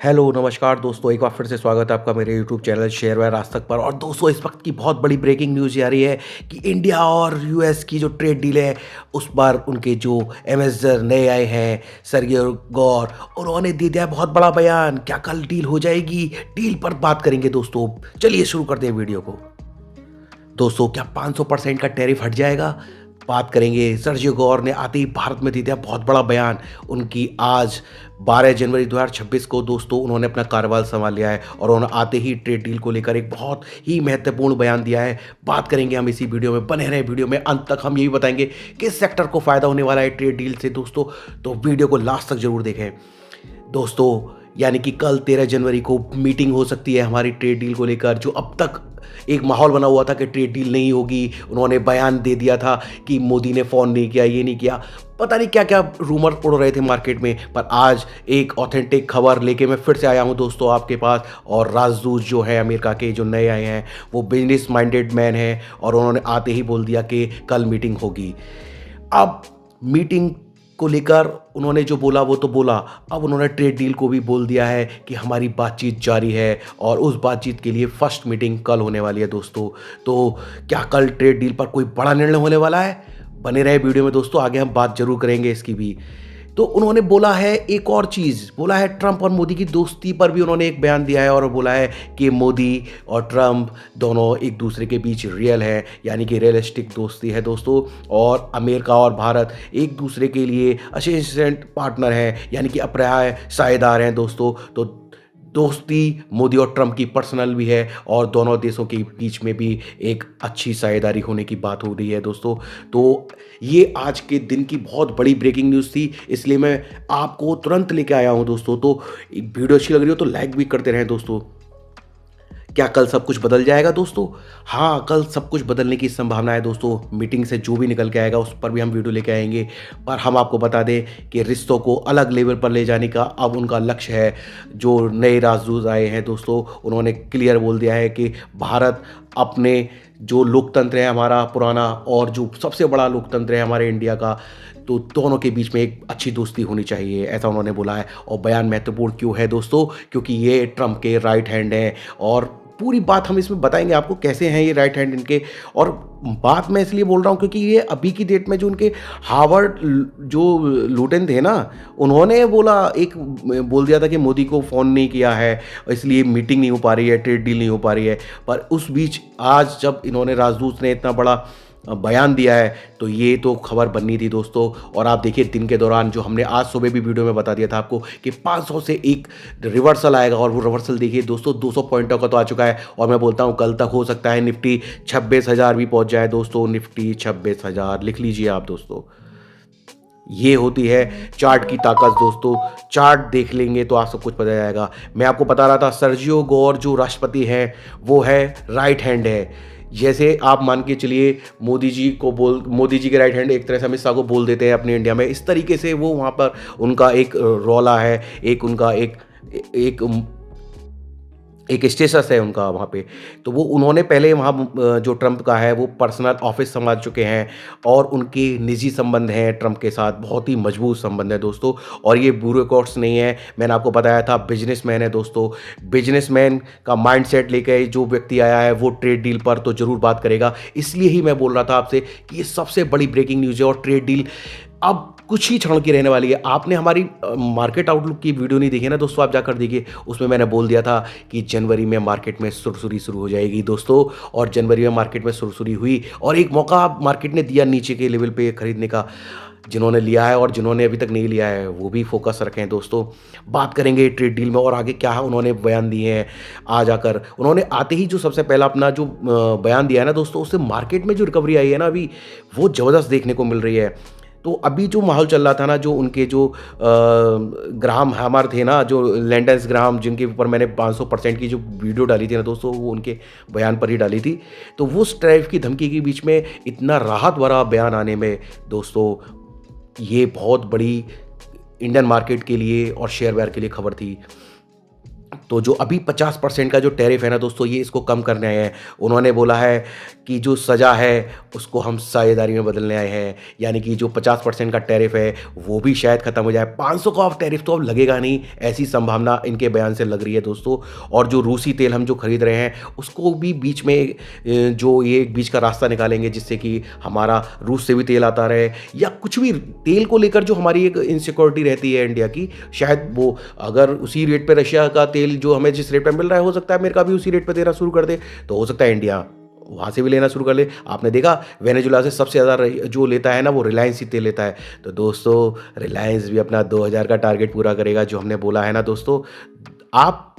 Hello, नमस्कार दोस्तों, एक बार फिर से स्वागत है आपका मेरे यूट्यूब चैनल शेयरवेयर आज तक पर। और दोस्तों, इस वक्त की बहुत बड़ी ब्रेकिंग न्यूज़ ये आ रही है कि इंडिया और यूएस की जो ट्रेड डील है, उस पर उनके जो एम्बेसडर नए आए हैं, सर्गियो गौर, उन्होंने दे दिया बहुत बड़ा बयान। क्या कल डील हो जाएगी? डील पर बात करेंगे दोस्तों। चलिए शुरू करते हैं वीडियो को। दोस्तों, क्या 500% का टैरिफ हट जाएगा? बात करेंगे। सर्जियो गौर ने आते ही भारत में दे दिया बहुत बड़ा बयान। उनकी आज 12 जनवरी 2026 को दोस्तों उन्होंने अपना कार्यभार संभाल लिया है और उन्होंने आते ही ट्रेड डील को लेकर एक बहुत ही महत्वपूर्ण बयान दिया है। बात करेंगे हम इसी वीडियो में, बने रहे वीडियो में अंत तक। हम यही बताएंगे किस सेक्टर को फायदा होने वाला है ट्रेड डील से दोस्तों, तो वीडियो को लास्ट तक जरूर देखें दोस्तों। यानी कि कल 13 जनवरी को मीटिंग हो सकती है हमारी ट्रेड डील को लेकर। जो अब तक एक माहौल बना हुआ था कि ट्रेड डील नहीं होगी, उन्होंने बयान दे दिया था कि मोदी ने फ़ोन नहीं किया, ये नहीं किया, पता नहीं क्या क्या रूमर उड़ रहे थे मार्केट में। पर आज एक ऑथेंटिक खबर लेके मैं फिर से आया हूँ दोस्तों आपके पास। और राजदूत जो है अमेरिका के, जो नए आए हैं, वो बिजनेस माइंडेड मैन हैं और उन्होंने आते ही बोल दिया कि कल मीटिंग होगी। अब मीटिंग को लेकर उन्होंने जो बोला वो तो बोला, अब उन्होंने ट्रेड डील को भी बोल दिया है कि हमारी बातचीत जारी है और उस बातचीत के लिए फर्स्ट मीटिंग कल होने वाली है दोस्तों। तो क्या कल ट्रेड डील पर कोई बड़ा निर्णय होने वाला है? बने रहे वीडियो में दोस्तों, आगे हम बात जरूर करेंगे इसकी भी। तो उन्होंने बोला है एक और चीज़, बोला है ट्रंप और मोदी की दोस्ती पर भी उन्होंने एक बयान दिया है और बोला है कि मोदी और ट्रंप दोनों एक दूसरे के बीच रियल है, यानी कि रियलिस्टिक दोस्ती है दोस्तों। और अमेरिका और भारत एक दूसरे के लिए असिस्टेंट पार्टनर हैं, यानी कि अपर्याय साझेदार हैं दोस्तों। तो दोस्ती मोदी और ट्रंप की पर्सनल भी है और दोनों देशों के बीच में भी एक अच्छी साझेदारी होने की बात हो रही है दोस्तों। तो ये आज के दिन की बहुत बड़ी ब्रेकिंग न्यूज़ थी, इसलिए मैं आपको तुरंत लेके आया हूँ दोस्तों। तो वीडियो अच्छी लग रही हो तो लाइक भी करते रहें दोस्तों। क्या कल सब कुछ बदल जाएगा दोस्तों? हाँ, कल सब कुछ बदलने की संभावना है दोस्तों। मीटिंग से जो भी निकल के आएगा उस पर भी हम वीडियो लेके आएंगे। पर हम आपको बता दें कि रिश्तों को अलग लेवल पर ले जाने का अब उनका लक्ष्य है। जो नए राजदूत आए हैं दोस्तों, उन्होंने क्लियर बोल दिया है कि भारत अपने जो लोकतंत्र है हमारा पुराना और जो सबसे बड़ा लोकतंत्र है हमारे इंडिया का, तो दोनों के बीच में एक अच्छी दोस्ती होनी चाहिए, ऐसा उन्होंने बोला है। और बयान महत्वपूर्ण क्यों है दोस्तों? क्योंकि ये ट्रंप के राइट हैंड हैं और पूरी बात हम इसमें बताएंगे आपको कैसे हैं ये राइट हैंड इनके। और बात मैं इसलिए बोल रहा हूँ क्योंकि ये अभी की डेट में जो उनके हार्वर्ड जो लुटेन थे ना, उन्होंने बोल दिया था कि मोदी को फ़ोन नहीं किया है, इसलिए मीटिंग नहीं हो पा रही है, ट्रेड डील नहीं हो पा रही है। पर उस बीच आज जब इन्होंने राजदूत ने इतना बड़ा बयान दिया है तो ये तो खबर बननी थी दोस्तों। और आप देखिए दिन के दौरान जो हमने आज सुबह भी वीडियो में बता दिया था आपको कि 500 से एक रिवर्सल आएगा, और वो रिवर्सल देखिए दोस्तों 200 पॉइंटों का तो आ चुका है। और मैं बोलता हूँ कल तक हो सकता है निफ्टी 26,000 भी पहुँच जाए दोस्तों। निफ्टी 26,000 लिख लीजिए आप दोस्तों। ये होती है चार्ट की ताकत दोस्तों। चार्ट देख लेंगे तो आप सब कुछ पता जाएगा। मैं आपको बता रहा था सर्जियो गौर जो राष्ट्रपति हैं वो है राइट हैंड है। जैसे आप मान के चलिए मोदी जी के राइट हैंड एक तरह से अमित शाह को बोल देते हैं अपने इंडिया में, इस तरीके से वो वहाँ पर उनका एक रौला है, एक उनका एक एक स्टेटस है उनका वहाँ पे। तो वो उन्होंने पहले वहाँ जो ट्रंप का है वो पर्सनल ऑफिस संभाल चुके हैं और उनके निजी संबंध हैं ट्रंप के साथ, बहुत ही मजबूत संबंध है दोस्तों। और ये ब्यूरोक्रेट्स नहीं है, मैंने आपको बताया था बिजनेसमैन है दोस्तों। बिजनेसमैन का माइंडसेट लेकर जो व्यक्ति आया है वो ट्रेड डील पर तो ज़रूर बात करेगा। इसलिए ही मैं बोल रहा था आपसे कि ये सबसे बड़ी ब्रेकिंग न्यूज़ है और ट्रेड डील अब कुछ ही क्षण की रहने वाली है। आपने हमारी मार्केट आउटलुक की वीडियो नहीं देखी ना दोस्तों, आप जाकर देखिए, उसमें मैंने बोल दिया था कि जनवरी में मार्केट में सुरसुरी शुरू हो जाएगी दोस्तों। और जनवरी में मार्केट में सुरसुरी हुई और एक मौका मार्केट ने दिया नीचे के लेवल पे खरीदने का। जिन्होंने लिया है और जिन्होंने अभी तक नहीं लिया है वो भी फोकस रखें दोस्तों। बात करेंगे ट्रेड डील में और आगे क्या है उन्होंने बयान दिए हैं। आ जाकर उन्होंने आते ही जो सबसे पहला अपना जो बयान दिया है ना दोस्तों, उससे मार्केट में जो रिकवरी आई है ना अभी, वो ज़बरदस्त देखने को मिल रही है। तो अभी जो माहौल चल रहा था ना, जो उनके जो ग्राहम हैमर थे ना, जो लैंडन्स ग्राहम, जिनके ऊपर मैंने 500% की जो वीडियो डाली थी ना दोस्तों, वो उनके बयान पर ही डाली थी। तो वो स्ट्राइक की धमकी के बीच में इतना राहत भरा बयान आने में दोस्तों, ये बहुत बड़ी इंडियन मार्केट के लिए और शेयर बाजार के लिए खबर थी। तो जो अभी 50% का जो टैरिफ है ना दोस्तों, ये इसको कम करने आए हैं। उन्होंने बोला है कि जो सज़ा है उसको हम साझेदारी में बदलने आए हैं, यानी कि जो 50% का टैरिफ है वो भी शायद ख़त्म हो जाए। 500 का ऑफ टैरिफ तो अब लगेगा नहीं, ऐसी संभावना इनके बयान से लग रही है दोस्तों। और जो रूसी तेल हम जो खरीद रहे हैं उसको भी बीच में जो ये एक बीच का रास्ता निकालेंगे, जिससे कि हमारा रूस से भी तेल आता रहे, या कुछ भी तेल को लेकर जो हमारी एक इनसिक्योरिटी रहती है इंडिया की, शायद वो अगर उसी रेट पे रशिया का तेल जो हमें जिस रेट पे मिल रहा है, हो सकता है अमेरिका भी उसी रेट पे देना शुरू कर दे, तो हो सकता है इंडिया वहाँ से भी लेना शुरू कर ले। आपने देखा वेनेजुला से सबसे ज़्यादा जो लेता है ना वो रिलायंस ही तेल लेता है। तो दोस्तों रिलायंस भी अपना 2000 का टारगेट पूरा करेगा जो हमने बोला है ना दोस्तों। आप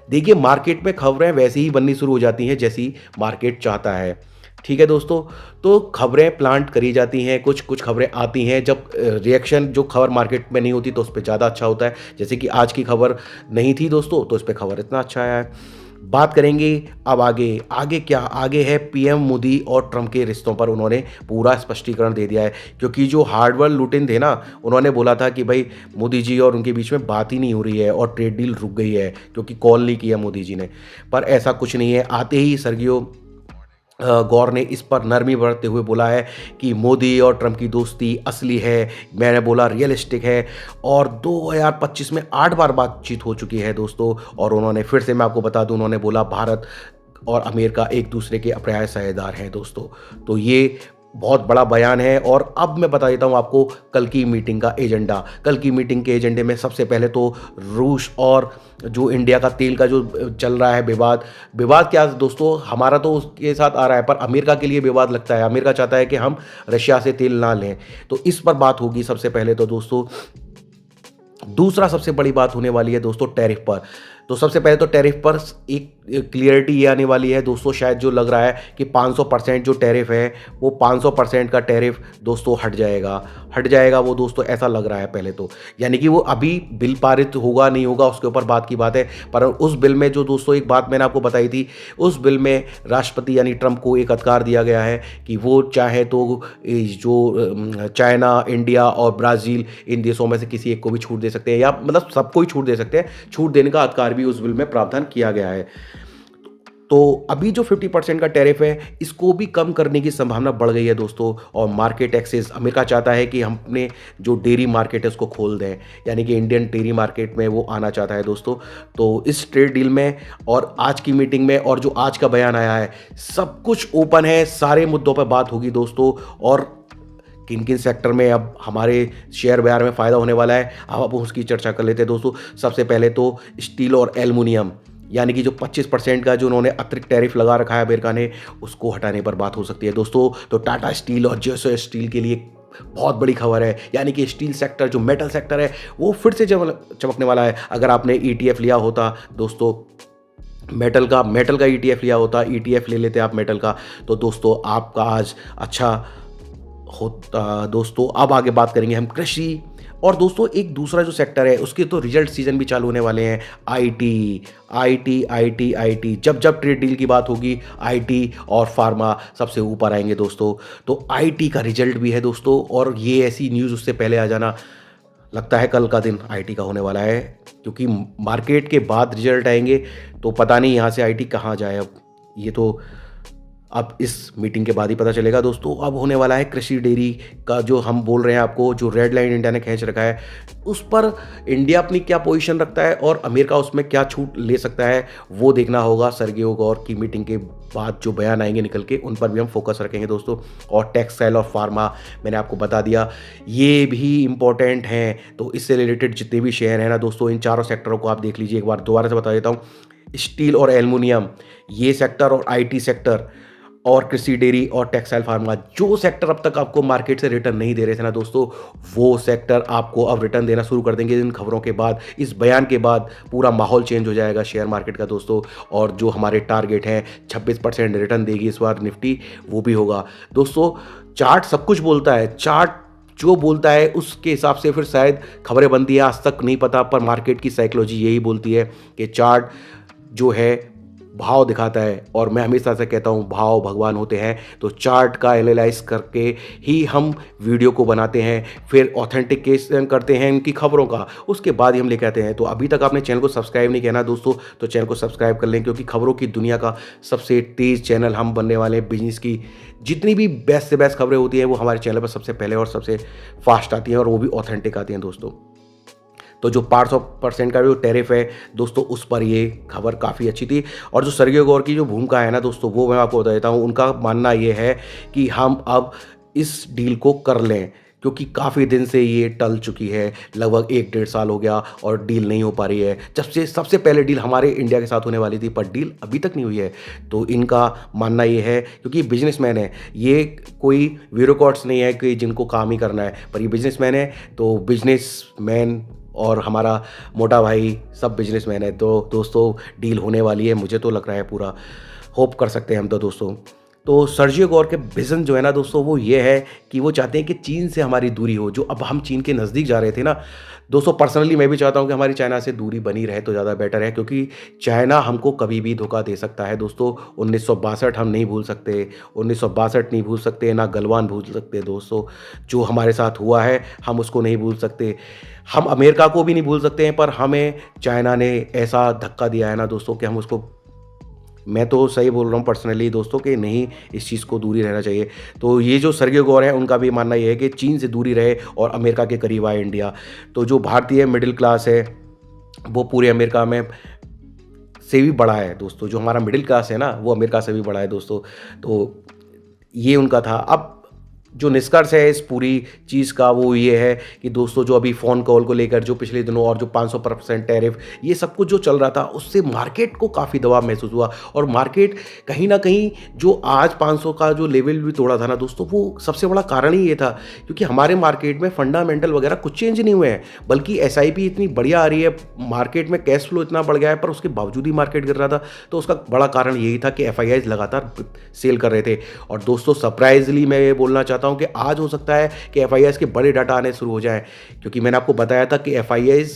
देखिए मार्केट में खबरें वैसे ही बननी शुरू हो जाती हैं जैसी मार्केट चाहता है। ठीक है दोस्तों, तो खबरें प्लांट करी जाती हैं, कुछ कुछ खबरें आती हैं, जब रिएक्शन जो खबर मार्केट में नहीं होती तो उस पे ज़्यादा अच्छा होता है। जैसे कि आज की खबर नहीं थी दोस्तों, तो इस पे खबर इतना अच्छा आया है। बात करेंगे अब आगे, आगे क्या आगे है, पीएम मोदी और ट्रंप के रिश्तों पर उन्होंने पूरा स्पष्टीकरण दे दिया है। क्योंकि जो हार्डवेयर लुटिन थे ना, उन्होंने बोला था कि भाई मोदी जी और उनके बीच में बात ही नहीं हो रही है और ट्रेड डील रुक गई है क्योंकि कॉल नहीं किया मोदी जी ने। पर ऐसा कुछ नहीं है। आते ही सर्गियो गौर ने इस पर नरमी बरतते हुए बोला है कि मोदी और ट्रंप की दोस्ती असली है, मैंने बोला रियलिस्टिक है, और 2025 में 8 बार बातचीत हो चुकी है दोस्तों। और उन्होंने फिर से, मैं आपको बता दूं, उन्होंने बोला भारत और अमेरिका एक दूसरे के अपर्याय साझेदार हैं दोस्तों। तो ये बहुत बड़ा बयान है। और अब मैं बता देता हूँ आपको कल की मीटिंग का एजेंडा। कल की मीटिंग के एजेंडे में सबसे पहले तो रूस और जो इंडिया का तेल का जो चल रहा है विवाद, विवाद क्या दोस्तों, हमारा तो उसके साथ आ रहा है, पर अमेरिका के लिए विवाद लगता है। अमेरिका चाहता है कि हम रशिया से तेल ना लें, तो इस पर बात होगी सबसे पहले तो दोस्तों। दूसरा सबसे बड़ी बात होने वाली है दोस्तों टैरिफ पर। तो सबसे पहले तो टैरिफ पर एक क्लियरिटी ये आने वाली है दोस्तों, शायद जो लग रहा है कि 500% जो टैरिफ है वो 500% का टैरिफ दोस्तों हट जाएगा वो दोस्तों, ऐसा लग रहा है पहले तो। यानी कि वो अभी बिल पारित होगा नहीं होगा उसके ऊपर बात की बात है। पर उस बिल में जो दोस्तों एक बात मैंने आपको बताई थी, उस बिल में राष्ट्रपति यानी ट्रंप को एक अधिकार दिया गया है कि वो चाहे तो जो चाइना, इंडिया और ब्राज़ील, इन देशों में से किसी एक को भी छूट दे सकते हैं, या मतलब सबको ही छूट दे सकते हैं। छूट देने का अधिकार भी उस बिल में प्रावधान किया गया है। तो अभी जो 50% का टैरिफ है इसको भी कम करने की संभावना बढ़ गई है दोस्तों। और मार्केट एक्सेस अमेरिका चाहता है कि हम अपने जो डेयरी मार्केट है उसको खोल दें, यानी कि इंडियन डेयरी मार्केट में वो आना चाहता है दोस्तों। तो इस ट्रेड डील में और आज की मीटिंग में और जो आज का बयान आया है, सब कुछ ओपन है, सारे मुद्दों पर बात होगी दोस्तों। और किन किन सेक्टर में अब हमारे शेयर बाजार में फ़ायदा होने वाला है, अब उसकी चर्चा कर लेते हैं दोस्तों। सबसे पहले तो स्टील और एल्युमिनियम, यानी कि जो 25% का जो उन्होंने अतिरिक्त टैरिफ लगा रखा है अमेरिका ने, उसको हटाने पर बात हो सकती है दोस्तों। तो टाटा स्टील और जेएसओ स्टील के लिए बहुत बड़ी खबर है, यानी कि स्टील सेक्टर जो मेटल सेक्टर है वो फिर से चमकने वाला है। अगर आपने ईटीएफ लिया होता दोस्तों, मेटल का ईटीएफ लिया होता, ईटीएफ ले लेते आप मेटल का, तो दोस्तों आपका आज अच्छा होता दोस्तों। अब आगे बात करेंगे हम कृषि और दोस्तों एक दूसरा जो सेक्टर है उसके तो रिजल्ट सीजन भी चालू होने वाले हैं। आईटी जब जब ट्रेड डील की बात होगी आईटी और फार्मा सबसे ऊपर आएंगे दोस्तों। तो आईटी का रिजल्ट भी है दोस्तों, और ये ऐसी न्यूज़ उससे पहले आ जाना, लगता है कल का दिन आईटी का होने वाला है, क्योंकि मार्केट के बाद रिजल्ट आएंगे तो पता नहीं यहाँ से आईटी कहाँ जाए। अब ये तो अब इस मीटिंग के बाद ही पता चलेगा दोस्तों। अब होने वाला है कृषि डेयरी का, जो हम बोल रहे हैं आपको, जो रेड लाइन इंडिया ने खींच रखा है, उस पर इंडिया अपनी क्या पोजीशन रखता है और अमेरिका उसमें क्या छूट ले सकता है, वो देखना होगा। सर्गियो गौर की मीटिंग के बाद जो बयान आएंगे निकल के, उन पर भी हम फोकस रखेंगे दोस्तों। और टेक्सटाइल और फार्मा मैंने आपको बता दिया, ये भी इंपॉर्टेंट हैं। तो इससे रिलेटेड जितने भी शेयर हैं ना दोस्तों, इन चारों सेक्टरों को आप देख लीजिए। एक बार दोबारा से बता देता हूँ, स्टील और एल्युमिनियम ये सेक्टर, और आईटी सेक्टर, और कृषि डेयरी और टेक्सटाइल फार्मा, जो सेक्टर अब तक आपको मार्केट से रिटर्न नहीं दे रहे थे ना दोस्तों, वो सेक्टर आपको अब रिटर्न देना शुरू कर देंगे। इन खबरों के बाद, इस बयान के बाद पूरा माहौल चेंज हो जाएगा शेयर मार्केट का दोस्तों। और जो हमारे टारगेट हैं 26% रिटर्न देगी इस बार निफ्टी, वो भी होगा दोस्तों। चार्ट सब कुछ बोलता है, चार्ट जो बोलता है उसके हिसाब से फिर शायद खबरें बनती है, आज तक नहीं पता, पर मार्केट की साइकोलॉजी यही बोलती है कि चार्ट जो है भाव दिखाता है और मैं हमेशा से कहता हूँ भाव भगवान होते हैं। तो चार्ट का एनालाइज़ करके ही हम वीडियो को बनाते हैं, फिर ऑथेंटिकेशन करते हैं इनकी खबरों का, उसके बाद ही हम लेके आते हैं। तो अभी तक आपने चैनल को सब्सक्राइब नहीं किया ना दोस्तों, तो चैनल को सब्सक्राइब कर लें, क्योंकि खबरों की दुनिया का सबसे तेज़ चैनल हम बनने वाले हैं। बिजनेस की जितनी भी बेस्ट से बेस्ट खबरें होती हैं वो हमारे चैनल पर सबसे पहले और सबसे फास्ट आती हैं, और वो भी ऑथेंटिक आती हैं दोस्तों। तो जो 500% का जो टैरिफ है दोस्तों, उस पर ये खबर काफ़ी अच्छी थी। और जो सर्गेई गौर की जो भूमिका है ना दोस्तों, वो मैं आपको बता देता हूँ। उनका मानना ये है कि हम अब इस डील को कर लें, क्योंकि काफ़ी दिन से ये टल चुकी है, लगभग 1 डेढ़ साल हो गया और डील नहीं हो पा रही है। जब से सबसे पहले डील हमारे इंडिया के साथ होने वाली थी, पर डील अभी तक नहीं हुई है। तो इनका मानना ये है, क्योंकि बिजनेसमैन है, ये कोई ब्यूरोक्रेट्स नहीं है कि जिनको काम ही करना है, पर ये बिजनेसमैन है। तो बिजनेसमैन और हमारा मोटा भाई सब बिजनेसमैन है। तो दोस्तों डील होने वाली है, मुझे तो लग रहा है, पूरा होप कर सकते हैं हम तो दोस्तों। तो सर्जियो गौर के विज़न जो है ना दोस्तों, वो ये है कि वो चाहते हैं कि चीन से हमारी दूरी हो। जो अब हम चीन के नज़दीक जा रहे थे ना दोस्तों, पर्सनली मैं भी चाहता हूँ कि हमारी चाइना से दूरी बनी रहे तो ज़्यादा बेटर है, क्योंकि चाइना हमको कभी भी धोखा दे सकता है दोस्तों। 1962 हम नहीं भूल सकते, 1962 नहीं भूल सकते, ना गलवान भूल सकते दोस्तों। जो हमारे साथ हुआ है हम उसको नहीं भूल सकते। हम अमेरिका को भी नहीं भूल सकते हैं, पर हमें चाइना ने ऐसा धक्का दिया है ना दोस्तों कि हम उसको, मैं तो सही बोल रहा हूँ पर्सनली दोस्तों, कि नहीं, इस चीज़ को दूरी रहना चाहिए। तो ये जो सर्गेई गौर है, उनका भी मानना ये है कि चीन से दूरी रहे और अमेरिका के करीब आए इंडिया। तो जो भारतीय मिडिल क्लास है वो पूरे अमेरिका में से भी बड़ा है दोस्तों। जो हमारा मिडिल क्लास है ना, वो अमेरिका से भी बड़ा है दोस्तों। तो ये उनका था। अब जो निष्कर्ष है इस पूरी चीज़ का, वो ये है कि दोस्तों, जो अभी फ़ोन कॉल को लेकर जो पिछले दिनों और जो 500% टैरिफ, ये सब कुछ जो चल रहा था, उससे मार्केट को काफ़ी दबाव महसूस हुआ। और मार्केट कहीं ना कहीं जो आज 500 का जो लेवल भी तोड़ा था ना दोस्तों, वो सबसे बड़ा कारण ही ये था, क्योंकि हमारे मार्केट में फंडामेंटल वगैरह कुछ चेंज नहीं हुए हैं, बल्कि SIP इतनी बढ़िया आ रही है, मार्केट में कैश फ्लो इतना बढ़ गया है, पर उसके बावजूद ही मार्केट गिर रहा था। तो उसका बड़ा कारण यही था कि FIIs लगातार सेल कर रहे थे। और दोस्तों सरप्राइजली मैं ये बोलना चाहता हूं कि आज हो सकता है कि FIIs के बड़े डाटा आने शुरू हो जाएं, क्योंकि मैंने आपको बताया था कि FIIs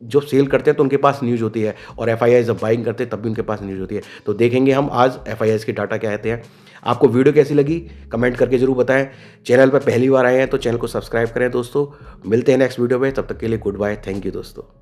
जो सेल करते हैं तो उनके पास न्यूज़ होती है, और FIIs जब बाइंग करते हैं तब भी उनके पास न्यूज़ होती है। तो देखेंगे हम आज FIIs के डाटा क्या आते हैं। आपको वीडियो कैसी लगी कमेंट करके जरूर बताएं। चैनल पर पहली बार आए हैं तो चैनल को सब्सक्राइब करें दोस्तों। मिलते हैं नेक्स्ट वीडियो में, तब तक के लिए गुड बाय, थैंक यू दोस्तों।